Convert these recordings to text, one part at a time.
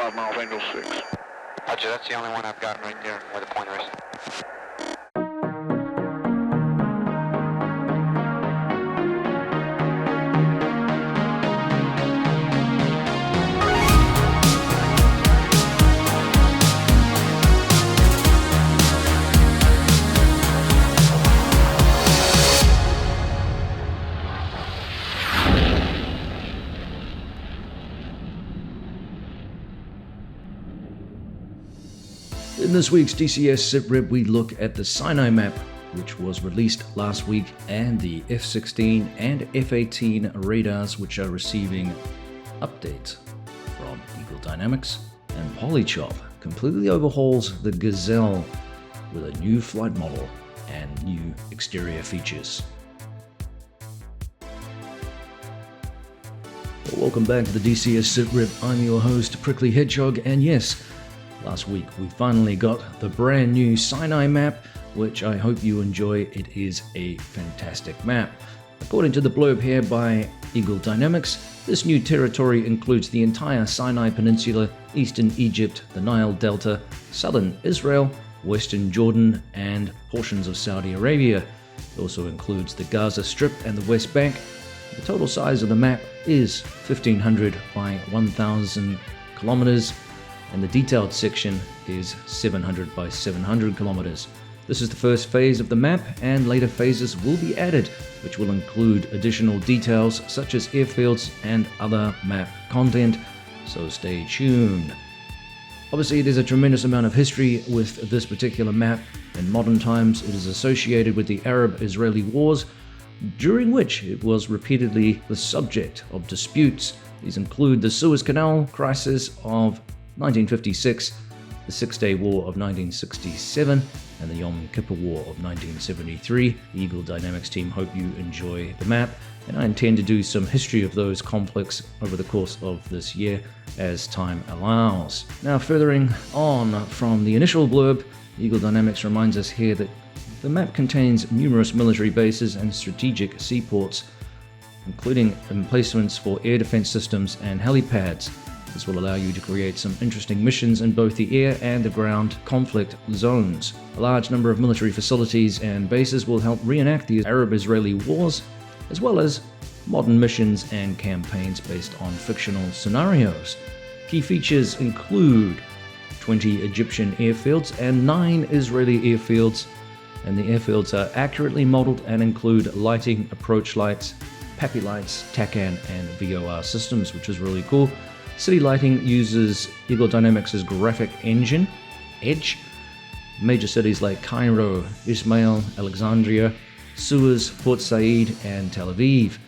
5 miles, Angel 6. Roger, that's the only one I've got right there where the pointer is. In this week's DCS SITREP, we look at the Sinai Map, which was released last week, and the F-16 and F-18 radars, which are receiving updates from Eagle Dynamics. And Polychop completely overhauls the Gazelle with a new flight model and new exterior features. Well, welcome back to the DCS SITREP. I'm your host, Prickly Hedgehog, and yes, last week we finally got the brand new Sinai Map, which I hope you enjoy. It is a fantastic map. According to the blurb here by Eagle Dynamics, this new territory includes the entire Sinai Peninsula, eastern Egypt, the Nile Delta, southern Israel, western Jordan, and portions of Saudi Arabia. It also includes the Gaza Strip and the West Bank. The total size of the map is 1,500 by 1,000 kilometers. And the detailed section is 700 by 700 kilometers. This is the first phase of the map, and later phases will be added, which will include additional details such as airfields and other map content, so stay tuned. Obviously, there's a tremendous amount of history with this particular map. In modern times, it is associated with the Arab-Israeli wars, during which it was repeatedly the subject of disputes. These include the Suez Canal crisis of 1956, the Six-Day War of 1967, and the Yom Kippur War of 1973. The Eagle Dynamics team hope you enjoy the map, and I intend to do some history of those conflicts over the course of this year as time allows. Now, furthering on from the initial blurb, Eagle Dynamics reminds us here that the map contains numerous military bases and strategic seaports, including emplacements for air defense systems and helipads. This will allow you to create some interesting missions in both the air and the ground conflict zones. A large number of military facilities and bases will help reenact the Arab-Israeli wars, as well as modern missions and campaigns based on fictional scenarios. Key features include 20 Egyptian airfields and 9 Israeli airfields, and the airfields are accurately modeled and include lighting, approach lights, PAPI lights, TACAN, and VOR systems, which is really cool. City lighting uses Eagle Dynamics' graphic engine, Edge. Major cities like Cairo, Ismail, Alexandria, Suez, Port Said, and Tel Aviv.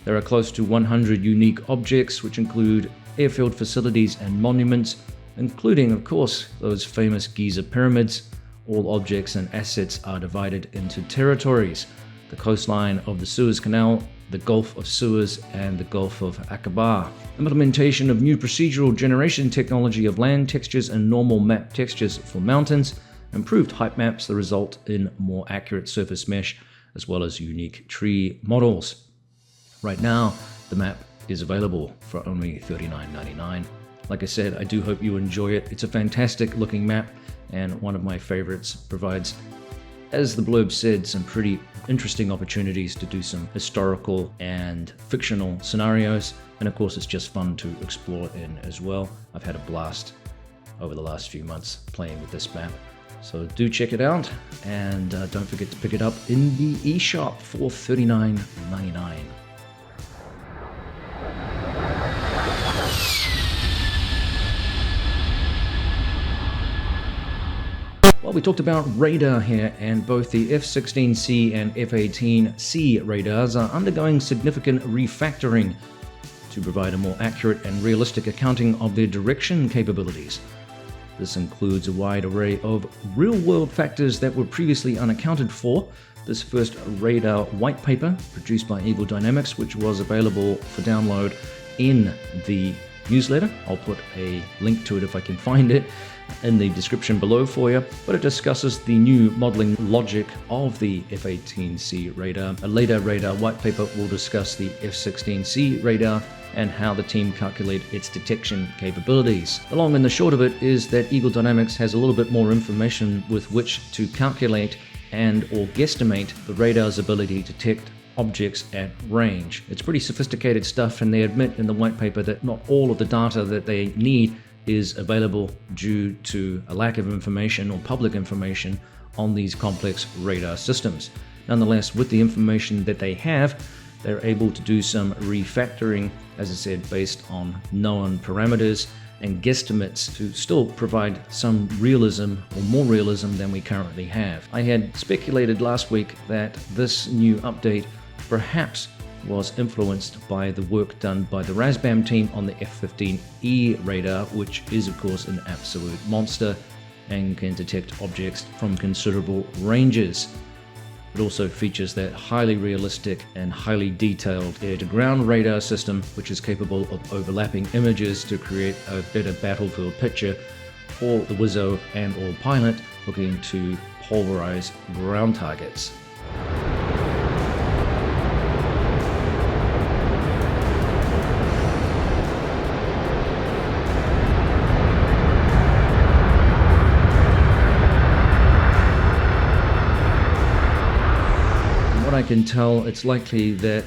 There are close to 100 unique objects, which include airfield facilities and monuments, including, of course, those famous Giza pyramids. All objects and assets are divided into territories: the coastline of the Suez Canal, the Gulf of Suez, and the Gulf of Aqaba. Implementation of new procedural generation technology of land textures and normal map textures for mountains. Improved height maps that result in more accurate surface mesh, as well as unique tree models. Right now, the map is available for only $39.99. Like I said, I do hope you enjoy it. It's a fantastic looking map, and one of my favorites. Provides, as the blurb said, some pretty interesting opportunities to do some historical and fictional scenarios, and of course it's just fun to explore in as well. I've had a blast over the last few months playing with this map, so do check it out, and don't forget to pick it up in the eShop for $39.99. Well, we talked about radar here, and both the F-16C and F-18C radars are undergoing significant refactoring to provide a more accurate and realistic accounting of their direction capabilities. This includes a wide array of real-world factors that were previously unaccounted for. This first radar white paper, produced by Eagle Dynamics, which was available for download in the newsletter. I'll put a link to it if I can find it in the description below for you, but it discusses the new modeling logic of the F-18C radar. A later radar white paper will discuss the F-16C radar and how the team calculate its detection capabilities. The long and the short of it is that Eagle Dynamics has a little bit more information with which to calculate and or guesstimate the radar's ability to detect objects at range. It's pretty sophisticated stuff, and they admit in the white paper that not all of the data that they need is available due to a lack of information or public information on these complex radar systems. Nonetheless, with the information that they have, they're able to do some refactoring, as I said, based on known parameters and guesstimates to still provide some realism or more realism than we currently have. I had speculated last week that this new update perhaps was influenced by the work done by the RASBAM team on the F-15E radar, which is of course an absolute monster and can detect objects from considerable ranges. It also features that highly realistic and highly detailed air-to-ground radar system, which is capable of overlapping images to create a better battlefield picture for the Wizzo and or pilot looking to pulverize ground targets. I can tell it's likely that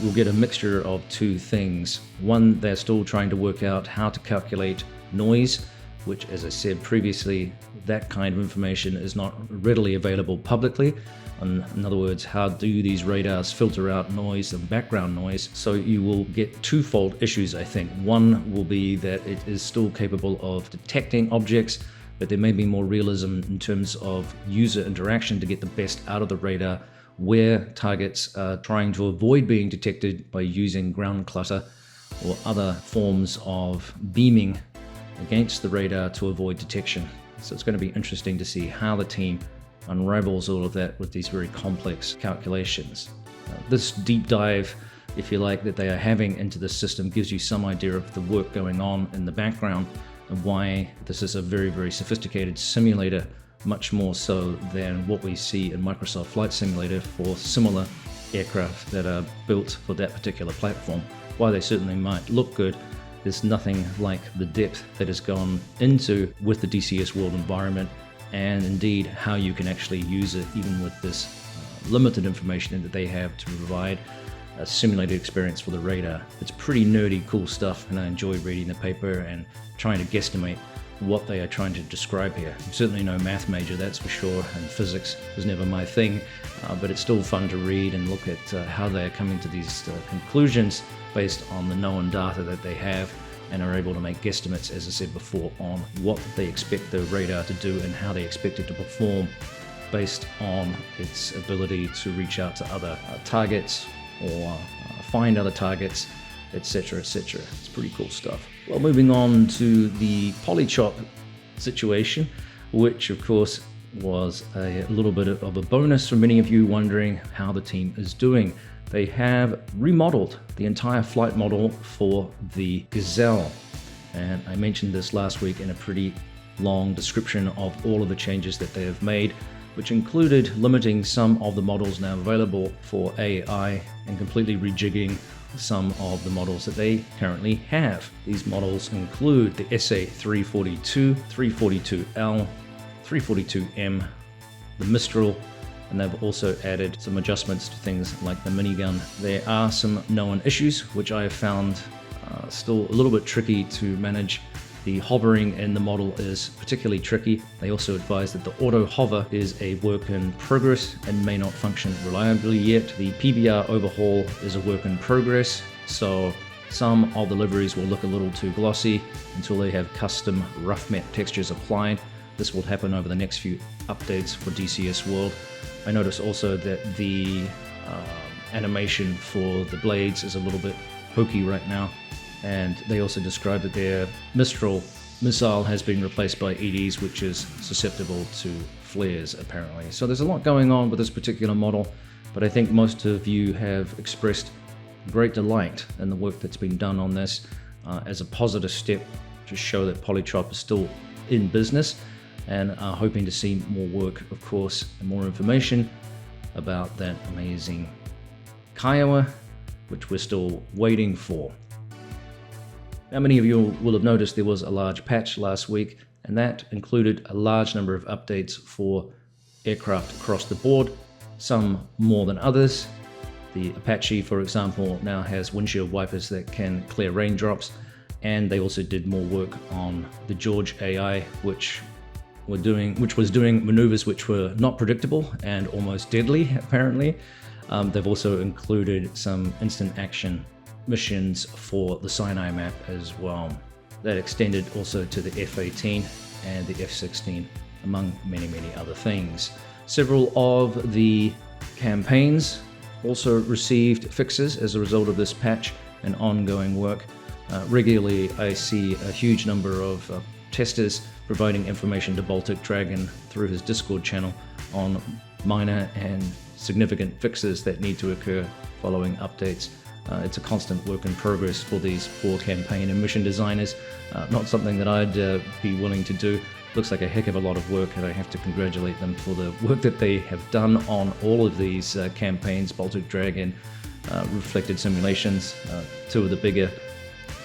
we'll get a mixture of two things. One, they're still trying to work out how to calculate noise, which, as I said previously, that kind of information is not readily available publicly. In other words, how do these radars filter out noise and background noise? So you will get twofold issues, I think. One will be that it is still capable of detecting objects, but there may be more realism in terms of user interaction to get the best out of the radar, where targets are trying to avoid being detected by using ground clutter or other forms of beaming against the radar to avoid detection. So it's going to be interesting to see how the team unravels all of that with these very complex calculations. This deep dive, if you like, that they are having into the system gives you some idea of the work going on in the background and why this is a very, very sophisticated simulator, much more so than what we see in Microsoft Flight Simulator for similar aircraft that are built for that particular platform. While they certainly might look good, there's nothing like the depth that has gone into with the DCS world environment, and indeed how you can actually use it even with this limited information that they have to provide a simulated experience for the radar. It's pretty nerdy, cool stuff, and I enjoy reading the paper and trying to guesstimate what they are trying to describe here. I'm certainly no math major, that's for sure, and physics was never my thing, but it's still fun to read and look at how they are coming to these conclusions based on the known data that they have, and are able to make guesstimates, as I said before, on what they expect the radar to do and how they expect it to perform based on its ability to reach out to other targets or find other targets, etc., etc. It's pretty cool stuff. Well, moving on to the Polychop situation, which of course was a little bit of a bonus for many of you wondering how the team is doing. They have remodeled the entire flight model for the Gazelle, and I mentioned this last week in a pretty long description of all of the changes that they have made, which included limiting some of the models now available for AI and completely rejigging some of the models that they currently have. These models include the SA342, 342L, 342M, the Mistral, and they've also added some adjustments to things like the minigun. There are some known issues which I have found still a little bit tricky to manage. The hovering in the model is particularly tricky. They also advise that the auto hover is a work in progress and may not function reliably yet. The PBR overhaul is a work in progress, so some of the liveries will look a little too glossy until they have custom rough matte textures applied. This will happen over the next few updates for DCS World. I notice also that the animation for the blades is a little bit hokey right now. And they also describe that their Mistral missile has been replaced by EDs, which is susceptible to flares, apparently. So there's a lot going on with this particular model, but I think most of you have expressed great delight in the work that's been done on this as a positive step to show that Polychop is still in business, and are hoping to see more work, of course, and more information about that amazing Kiowa, which we're still waiting for. Now, many of you will have noticed there was a large patch last week, and that included a large number of updates for aircraft across the board, some more than others. The Apache, for example, now has windshield wipers that can clear raindrops, and they also did more work on the George AI, which was doing maneuvers which were not predictable and almost deadly, apparently. They've also included some instant action missions for the Sinai map as well. That extended also to the F-18 and the F-16, among many, many other things. Several of the campaigns also received fixes as a result of this patch and ongoing work. Regularly, I see a huge number of testers providing information to Baltic Dragon through his Discord channel on minor and significant fixes that need to occur following updates. It's a constant work in progress for these poor campaign and mission designers. Not something that I'd be willing to do. Looks like a heck of a lot of work, and I have to congratulate them for the work that they have done on all of these campaigns. Baltic Dragon, Reflected Simulations, two of the bigger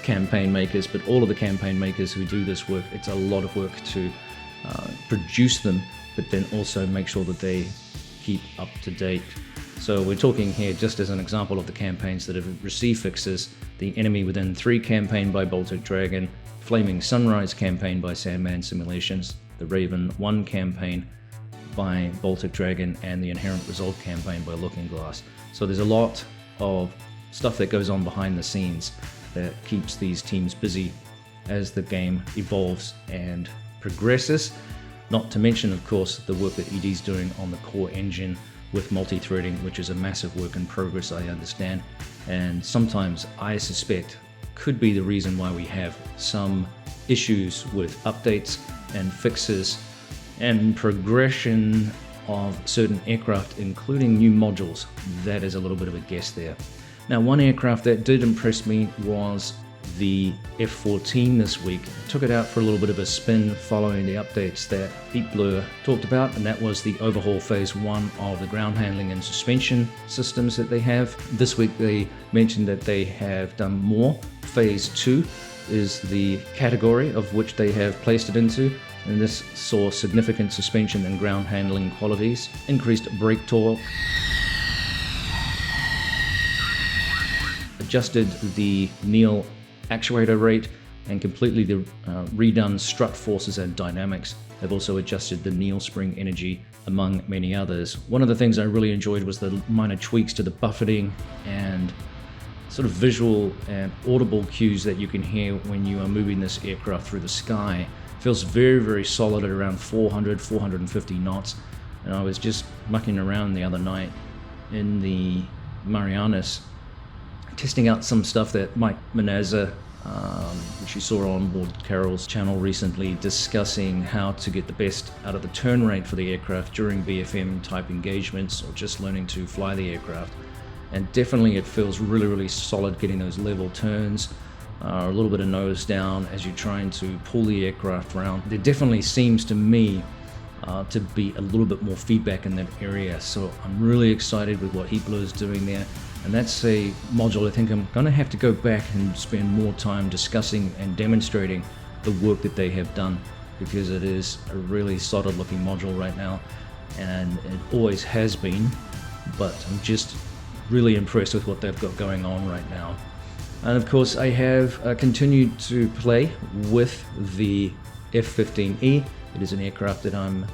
campaign makers, but all of the campaign makers who do this work, it's a lot of work to produce them, but then also make sure that they keep up to date. So we're talking here, just as an example of the campaigns that have received fixes, the Enemy Within 3 campaign by Baltic Dragon, Flaming Sunrise campaign by Sandman Simulations, the Raven 1 campaign by Baltic Dragon, and the Inherent Resolve campaign by Looking Glass. So there's a lot of stuff that goes on behind the scenes that keeps these teams busy as the game evolves and progresses. Not to mention, of course, the work that ED's doing on the core engine with multi-threading, which is a massive work in progress, I understand, and sometimes I suspect could be the reason why we have some issues with updates and fixes and progression of certain aircraft, including new modules. That is a little bit of a guess there. Now, one aircraft that did impress me was the F-14 this week. I took it out for a little bit of a spin following the updates that Heat Blur talked about, and that was the overhaul phase 1 of the ground handling and suspension systems that they have. This week they mentioned that they have done more. Phase 2 is the category of which they have placed it into, and this saw significant suspension and ground handling qualities, increased brake torque, adjusted the Neil actuator rate, and completely redone strut forces and dynamics. They've also adjusted the Neil spring energy, among many others. One of the things I really enjoyed was the minor tweaks to the buffeting and sort of visual and audible cues that you can hear when you are moving this aircraft through the sky. It feels very, very solid at around 400, 450 knots. And I was just mucking around the other night in the Marianas, testing out some stuff that Mike Manazza, which you saw on Ward Carroll's channel recently, discussing how to get the best out of the turn rate for the aircraft during BFM type engagements or just learning to fly the aircraft. And definitely it feels really, really solid getting those level turns, a little bit of nose down as you're trying to pull the aircraft around. There definitely seems to me to be a little bit more feedback in that area. So I'm really excited with what Heat Blur is doing there. And that's a module I think I'm going to have to go back and spend more time discussing and demonstrating the work that they have done, because it is a really solid looking module right now, and it always has been, but I'm just really impressed with what they've got going on right now. And of course I have continued to play with the F-15E. It is an aircraft that I'm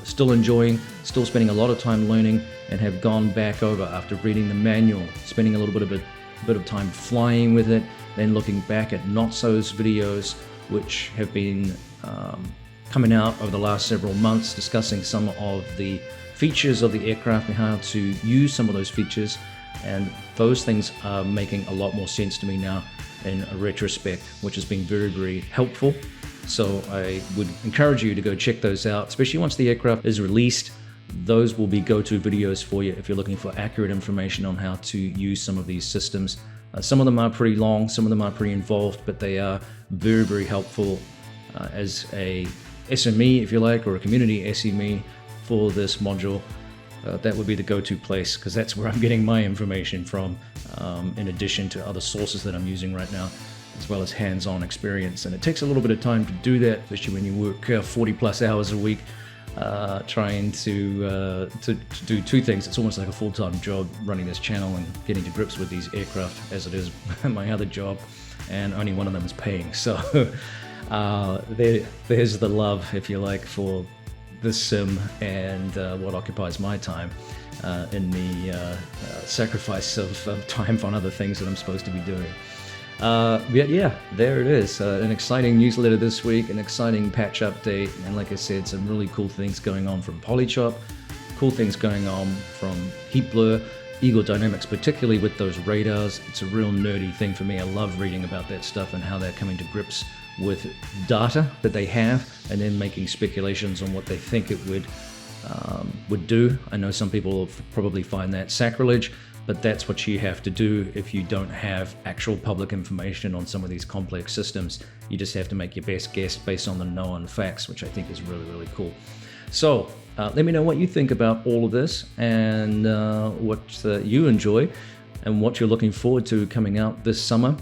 still enjoying, still spending a lot of time learning, and have gone back over after reading the manual, spending a little bit of time flying with it, then looking back at Notso's videos, which have been coming out over the last several months, discussing some of the features of the aircraft and how to use some of those features. And those things are making a lot more sense to me now in retrospect, which has been very, very helpful. So I would encourage you to go check those out, especially once the aircraft is released. Those will be go-to videos for you if you're looking for accurate information on how to use some of these systems. Some of them are pretty long, some of them are pretty involved, but they are very, very helpful as a SME, if you like, or a community SME for this module. That would be the go-to place, because that's where I'm getting my information from, in addition to other sources that I'm using right now. as well as hands-on experience. And it takes a little bit of time to do that, especially when you work 40 plus hours a week trying to do two things. It's almost like a full-time job running this channel and getting to grips with these aircraft as it is my other job, and only one of them is paying. So there's the love, if you like, for this sim and what occupies my time in the sacrifice of time on other things that I'm supposed to be doing. But yeah, there it is. An exciting newsletter this week, an exciting patch update, and like I said, some really cool things going on from Polychop, cool things going on from Heat Blur, Eagle Dynamics, particularly with those radars. It's a real nerdy thing for me. I love reading about that stuff and how they're coming to grips with data that they have and then making speculations on what they think it would do. I know some people will probably find that sacrilege, but that's what you have to do if you don't have actual public information on some of these complex systems. You just have to make your best guess based on the known facts, which I think is really, really cool. So let me know what you think about all of this and what you enjoy and what you're looking forward to coming out this summer.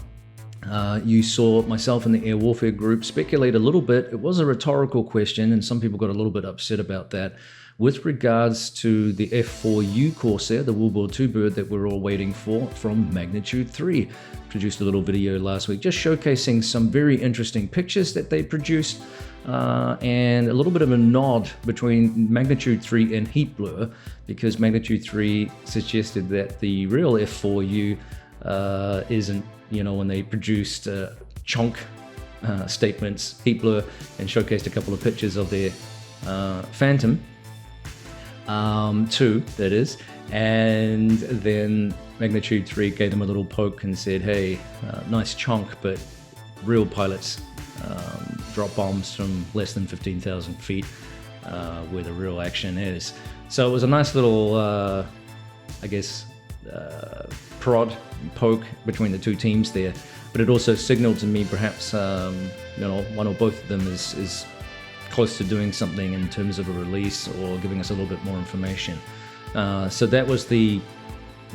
You saw myself in the air warfare group speculate a little bit. It was a rhetorical question, and some people got a little bit upset about that with regards to the F4U Corsair, the World War II bird that we're all waiting for from Magnitude 3. Produced a little video last week just showcasing some very interesting pictures that they produced and a little bit of a nod between Magnitude 3 and Heat Blur, because Magnitude 3 suggested that the real F4U isn't, when they produced chunk statements, Heat Blur, and showcased a couple of pictures of their Phantom 2, that is, and then Magnitude 3 gave them a little poke and said, hey, nice chunk, but real pilots drop bombs from less than 15,000 feet where the real action is. So it was a nice little, prod, poke between the two teams there, but it also signaled to me perhaps one or both of them is close to doing something in terms of a release or giving us a little bit more information. So that was the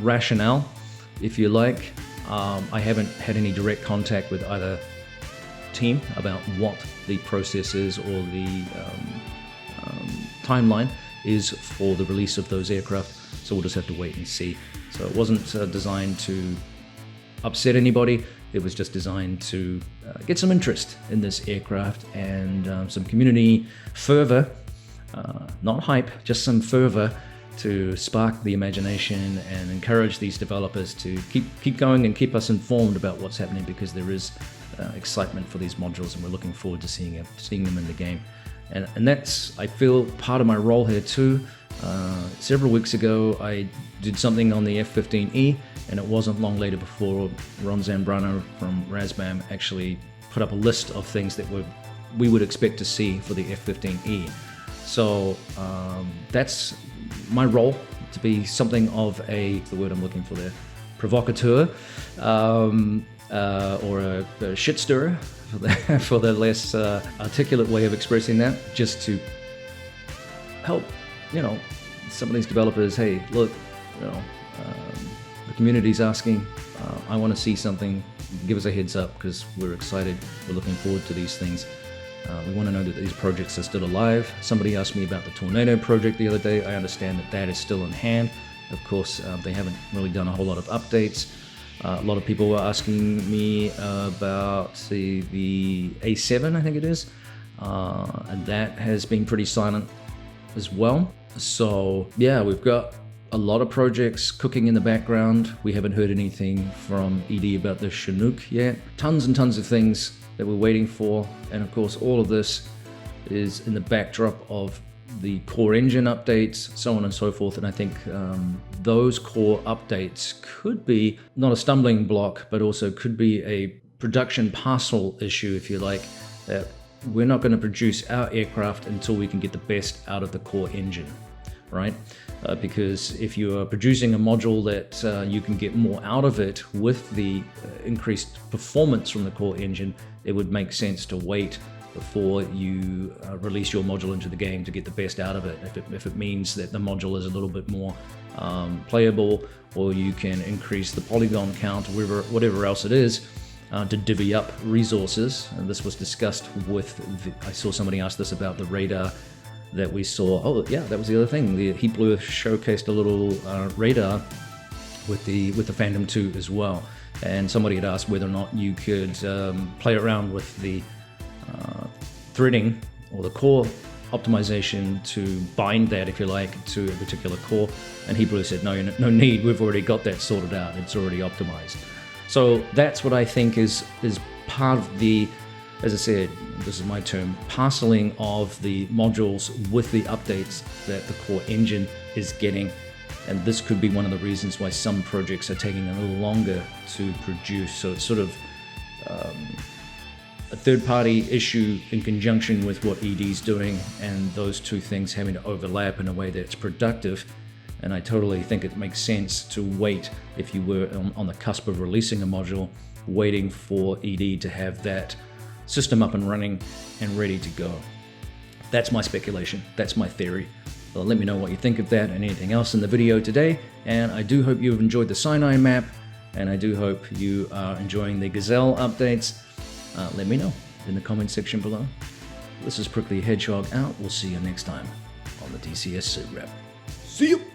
rationale, if you like. I haven't had any direct contact with either team about what the process is or the timeline is for the release of those aircraft, so we'll just have to wait and see. So it wasn't designed to upset anybody. It was just designed to get some interest in this aircraft and some community fervor, not hype, just some fervor to spark the imagination and encourage these developers to keep going and keep us informed about what's happening, because there is excitement for these modules and we're looking forward to seeing them in the game. And that's, I feel, part of my role here too. Several weeks ago, I did something on the F-15E, and it wasn't long later before Ron Zambrano from Razbam actually put up a list of things that we would expect to see for the F-15E. So that's my role, to be something of the word I'm looking for there, provocateur, or a shit stirrer, for the less articulate way of expressing that, just to help, some of these developers, hey, look, the community's asking, I want to see something, give us a heads up, because we're excited, we're looking forward to these things. We want to know that these projects are still alive. Somebody asked me about the Tornado project the other day. I understand that is still in hand. Of course, they haven't really done a whole lot of updates. A lot of people were asking me about the A7, I think it is, and that has been pretty silent as well. So yeah, we've got a lot of projects cooking in the background. We haven't heard anything from ED about the Chinook yet. Tons and tons of things that we're waiting for, and of course all of this is in the backdrop of the core engine updates, so on and so forth. And I think those core updates could be not a stumbling block, but also could be a production parcel issue, if you like, that we're not going to produce our aircraft until we can get the best out of the core engine, right? Because if you are producing a module that you can get more out of it with the increased performance from the core engine, it would make sense to wait before you release your module into the game to get the best out of it. If it means that the module is a little bit more playable, or you can increase the polygon count, or whatever else it is, to divvy up resources. And this was discussed with, I saw somebody ask this about the radar that we saw. Oh yeah, that was the other thing. The Heat Blue showcased a little radar with the Phantom 2 as well. And somebody had asked whether or not you could play around with the threading or the core optimization to bind that, if you like, to a particular core. And Heat Blue said, no need, we've already got that sorted out, it's already optimized. So that's what I think is part of the, as I said, this is my term, parceling of the modules with the updates that the core engine is getting. And this could be one of the reasons why some projects are taking a little longer to produce. So it's sort of a third-party issue in conjunction with what ED's doing, and those two things having to overlap in a way that's productive. And I totally think it makes sense to wait, if you were on the cusp of releasing a module, waiting for ED to have that system up and running and ready to go. That's my speculation, that's my theory. Well, let me know what you think of that and anything else in the video today. And I do hope you've enjoyed the Sinai map, and I do hope you are enjoying the Gazelle updates. Let me know in the comment section below. This is Prickly Hedgehog out. We'll see you next time on the DCS SITREP. See you.